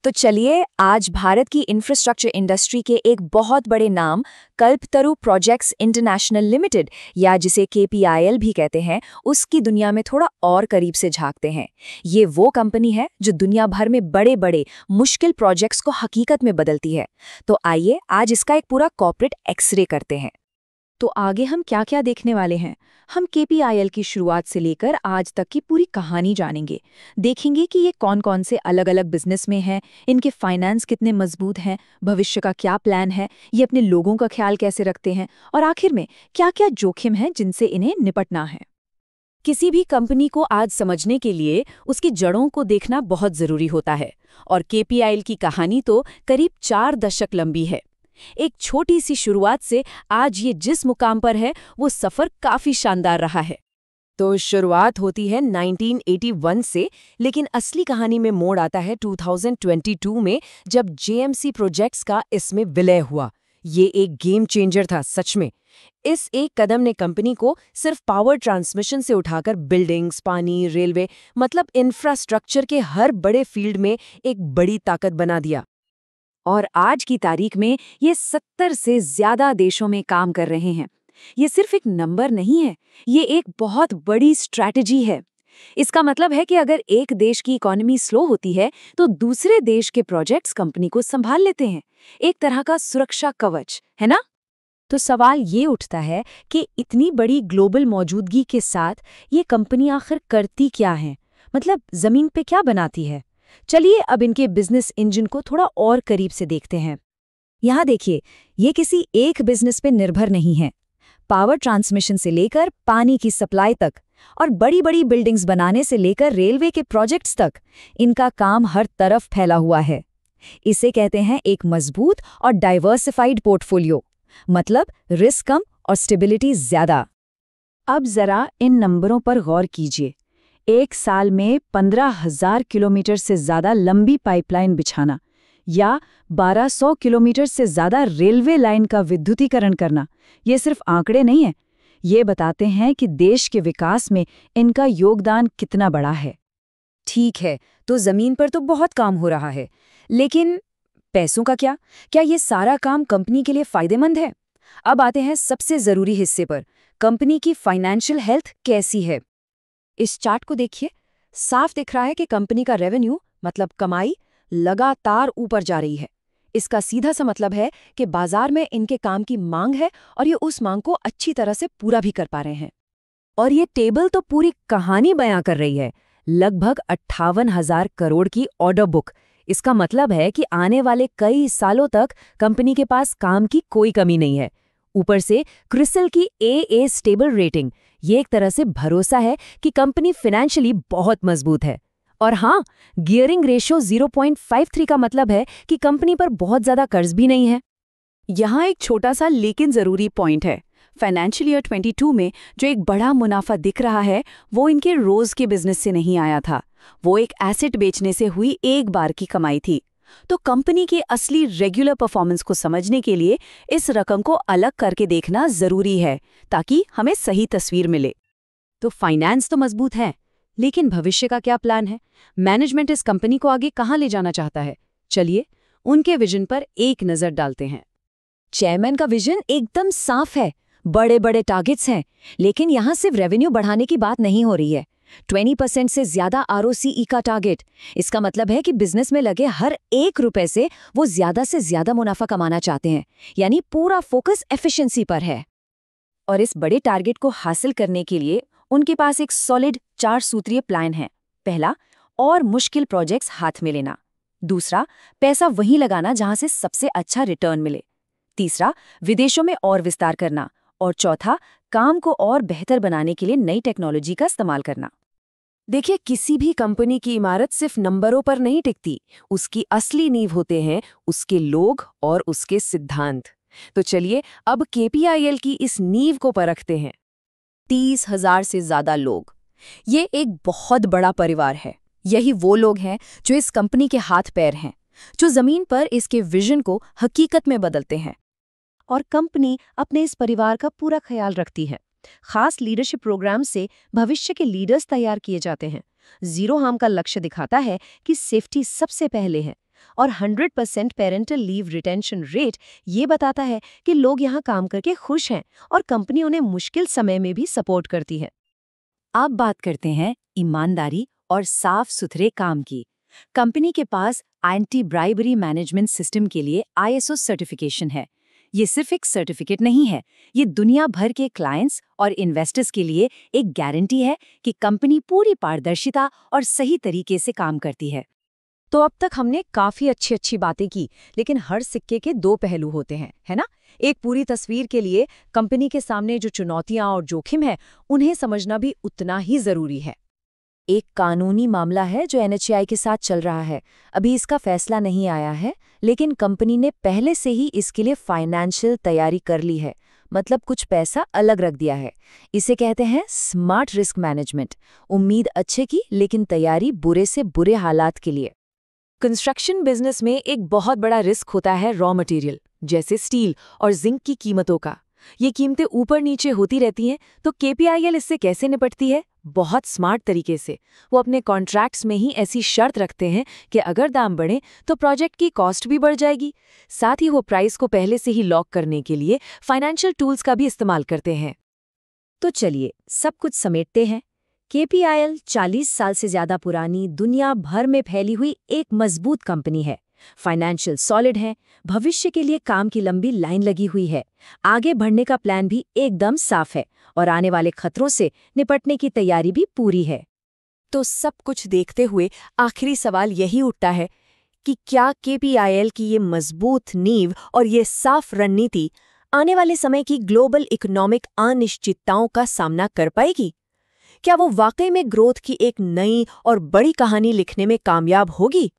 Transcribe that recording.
तो चलिए आज भारत की इंफ्रास्ट्रक्चर इंडस्ट्री के एक बहुत बड़े नाम कल्पतरु प्रोजेक्ट्स इंटरनेशनल लिमिटेड या जिसे केपीआईएल भी कहते हैं उसकी दुनिया में थोड़ा और करीब से झांकते हैं। ये वो कंपनी है जो दुनिया भर में बड़े बड़े मुश्किल प्रोजेक्ट्स को हकीकत में बदलती है। तो आइए आज इसका एक पूरा कॉर्पोरेट एक्सरे करते हैं। तो आगे हम क्या क्या देखने वाले हैं। हम केपीआईएल की शुरुआत से लेकर आज तक की पूरी कहानी जानेंगे। देखेंगे कि ये कौन कौन से अलग अलग बिजनेस में हैं, इनके फाइनेंस कितने मजबूत हैं, भविष्य का क्या प्लान है, ये अपने लोगों का ख्याल कैसे रखते हैं और आखिर में क्या क्या जोखिम हैं जिनसे इन्हें निपटना है। किसी भी कंपनी को आज समझने के लिए उसकी जड़ों को देखना बहुत जरूरी होता है और केपीआईएल की कहानी तो करीब 4 दशक लंबी है। एक छोटी सी शुरुआत से आज ये जिस मुकाम पर है वो सफर काफी शानदार रहा है। तो शुरुआत होती है 1981 से, लेकिन असली कहानी में मोड़ आता है 2022 में जब जेएमसी प्रोजेक्ट्स का इसमें विलय हुआ। ये एक गेम चेंजर था सच में। इस एक कदम ने कंपनी को सिर्फ पावर ट्रांसमिशन से उठाकर बिल्डिंग्स, पानी, रेलवे मतलब इंफ्रास्ट्रक्चर के हर बड़े फील्ड में एक बड़ी ताकत बना दिया। और आज की तारीख में ये 70 से ज्यादा देशों में काम कर रहे हैं। ये सिर्फ एक नंबर नहीं है, ये एक बहुत बड़ी स्ट्रैटेजी है। इसका मतलब है कि अगर एक देश की इकोनॉमी स्लो होती है तो दूसरे देश के प्रोजेक्ट्स कंपनी को संभाल लेते हैं। एक तरह का सुरक्षा कवच, है ना? तो सवाल ये उठता है कि इतनी बड़ी ग्लोबल मौजूदगी के साथ ये कंपनी आखिर करती क्या है, मतलब जमीन पे क्या बनाती है। चलिए अब इनके बिजनेस इंजन को थोड़ा और करीब से देखते हैं। यहाँ देखिए, ये किसी एक बिजनेस पे निर्भर नहीं है। पावर ट्रांसमिशन से लेकर पानी की सप्लाई तक और बड़ी बड़ी बिल्डिंग्स बनाने से लेकर रेलवे के प्रोजेक्ट्स तक इनका काम हर तरफ फैला हुआ है। इसे कहते हैं एक मजबूत और डाइवर्सिफाइड पोर्टफोलियो, मतलब रिस्क कम और स्टेबिलिटी ज्यादा। अब जरा इन नंबरों पर गौर कीजिए। एक साल में 15,000 किलोमीटर से ज्यादा लंबी पाइपलाइन बिछाना या 1200 किलोमीटर से ज्यादा रेलवे लाइन का विद्युतीकरण करना, ये सिर्फ आंकड़े नहीं है, ये बताते हैं कि देश के विकास में इनका योगदान कितना बड़ा है। ठीक है, तो जमीन पर तो बहुत काम हो रहा है, लेकिन पैसों का क्या? क्या ये सारा काम कंपनी के लिए फायदेमंद है? अब आते हैं सबसे जरूरी हिस्से पर, कंपनी की फाइनेंशियल हेल्थ कैसी है। इस चार्ट को देखिए, साफ दिख रहा है कि कंपनी का रेवेन्यू मतलब कमाई लगातार ऊपर जा रही है। इसका सीधा सा मतलब है कि बाजार में इनके काम की मांग है और ये उस मांग को अच्छी तरह से पूरा भी कर पा रहे हैं। और ये टेबल तो पूरी कहानी बयां कर रही है। लगभग 58,000 करोड़ की ऑर्डर बुक। इसका मतलब है कि आने वाले कई सालों तक कंपनी के पास काम की कोई कमी नहीं है। ऊपर से क्रिसिल की AA स्टेबल रेटिंग, ये एक तरह से भरोसा है कि कंपनी फाइनेंशियली बहुत मजबूत है। और हाँ, गियरिंग रेशियो 0.53 का मतलब है कि कंपनी पर बहुत ज्यादा कर्ज भी नहीं है। यहाँ एक छोटा सा लेकिन जरूरी पॉइंट है। फाइनेंशियल ईयर 22 में जो एक बड़ा मुनाफा दिख रहा है वो इनके रोज के बिजनेस से नहीं आया था, वो एक एसेट बेचने से हुई एक बार की कमाई थी। तो कंपनी के असली रेगुलर परफॉर्मेंस को समझने के लिए इस रकम को अलग करके देखना जरूरी है ताकि हमें सही तस्वीर मिले। तो फाइनेंस तो मजबूत है, लेकिन भविष्य का क्या प्लान है? मैनेजमेंट इस कंपनी को आगे कहाँ ले जाना चाहता है? चलिए उनके विजन पर एक नजर डालते हैं। चेयरमैन का विजन एकदम साफ है, बड़े बड़े टारगेट्स हैं, लेकिन यहाँ सिर्फ रेवेन्यू बढ़ाने की बात नहीं हो रही है। 20% से ज्यादा ROCE का टारगेट। इसका मतलब है कि बिजनेस में लगे हर 1 रुपए से वो ज्यादा से ज्यादा मुनाफा कमाना चाहते हैं, यानी पूरा फोकस एफिशिएंसी पर है। और इस बड़े टारगेट को हासिल करने के लिए उनके पास एक सॉलिड 4 सूत्रीय प्लान है। पहला, और मुश्किल प्रोजेक्ट्स हाथ में लेना। दूसरा, पैसा वहीं लगाना जहां से सबसे अच्छा रिटर्न मिले। तीसरा, विदेशों में और विस्तार करना। और चौथा, काम को और बेहतर बनाने के लिए नई टेक्नोलॉजी का इस्तेमाल करना। देखिए, किसी भी कंपनी की इमारत सिर्फ नंबरों पर नहीं टिकती, उसकी असली नींव होते हैं उसके लोग और उसके सिद्धांत। तो चलिए अब केपीआईएल की इस नींव को परखते हैं। 30,000 से ज्यादा लोग, ये एक बहुत बड़ा परिवार है। यही वो लोग हैं जो इस कंपनी के हाथ पैर हैं, जो जमीन पर इसके विजन को हकीकत में बदलते हैं। और कंपनी अपने इस परिवार का पूरा ख्याल रखती है। खास लीडरशिप प्रोग्राम से भविष्य के लीडर्स तैयार किए जाते हैं। जीरो हार्म का लक्ष्य दिखाता है कि सेफ्टी सबसे पहले है, और 100% पेरेंटल लीव रिटेंशन रेट ये बताता है कि लोग यहाँ काम करके खुश हैं और कंपनी उन्हें मुश्किल समय में भी सपोर्ट करती है। अब बात करते हैं ईमानदारी और साफ सुथरे काम की। कंपनी के पास एंटी ब्राइबरी मैनेजमेंट सिस्टम के लिए ISO सर्टिफिकेशन है। ये सिर्फ एक सर्टिफिकेट नहीं है, ये दुनिया भर के क्लाइंट्स और इन्वेस्टर्स के लिए एक गारंटी है कि कंपनी पूरी पारदर्शिता और सही तरीके से काम करती है। तो अब तक हमने काफी अच्छी बातें की, लेकिन हर सिक्के के दो पहलू होते हैं, है ना? एक पूरी तस्वीर के लिए कंपनी के सामने जो चुनौतियां और जोखिम है, उन्हें समझना भी उतना ही जरूरी है। एक कानूनी मामला है जो NHAI के साथ चल रहा है। अभी इसका फैसला नहीं आया है, लेकिन कंपनी ने पहले से ही इसके लिए फाइनेंशियल तैयारी कर ली है, मतलब कुछ पैसा अलग रख दिया है। इसे कहते हैं स्मार्ट रिस्क मैनेजमेंट। उम्मीद अच्छे की, लेकिन तैयारी बुरे से बुरे हालात के लिए। कंस्ट्रक्शन बिजनेस में एक बहुत बड़ा रिस्क होता है रॉ मटेरियल, जैसे स्टील और जिंक की कीमतों का। ये कीमतें ऊपर नीचे होती रहती हैं, तो KPIL इससे कैसे निपटती है? बहुत स्मार्ट तरीके से। वो अपने कॉन्ट्रैक्ट्स में ही ऐसी शर्त रखते हैं कि अगर दाम बढ़े तो प्रोजेक्ट की कॉस्ट भी बढ़ जाएगी। साथ ही वो प्राइस को पहले से ही लॉक करने के लिए फाइनेंशियल टूल्स का भी इस्तेमाल करते हैं। तो चलिए सब कुछ समेटते हैं। KPIL 40 साल से ज्यादा पुरानी, दुनिया भर में फैली हुई एक मजबूत कंपनी है। फाइनेंशियल सॉलिड है, भविष्य के लिए काम की लंबी लाइन लगी हुई है। आगे बढ़ने का प्लान भी एकदम साफ है और आने वाले खतरों से निपटने की तैयारी भी पूरी है। तो सब कुछ देखते हुए आखिरी सवाल यही उठता है कि क्या KPIL की ये मजबूत नींव और ये साफ रणनीति आने वाले समय की ग्लोबल इकोनॉमिक अनिश्चितताओं का सामना कर पाएगी? क्या वो वाकई में ग्रोथ की एक नई और बड़ी कहानी लिखने में कामयाब होगी?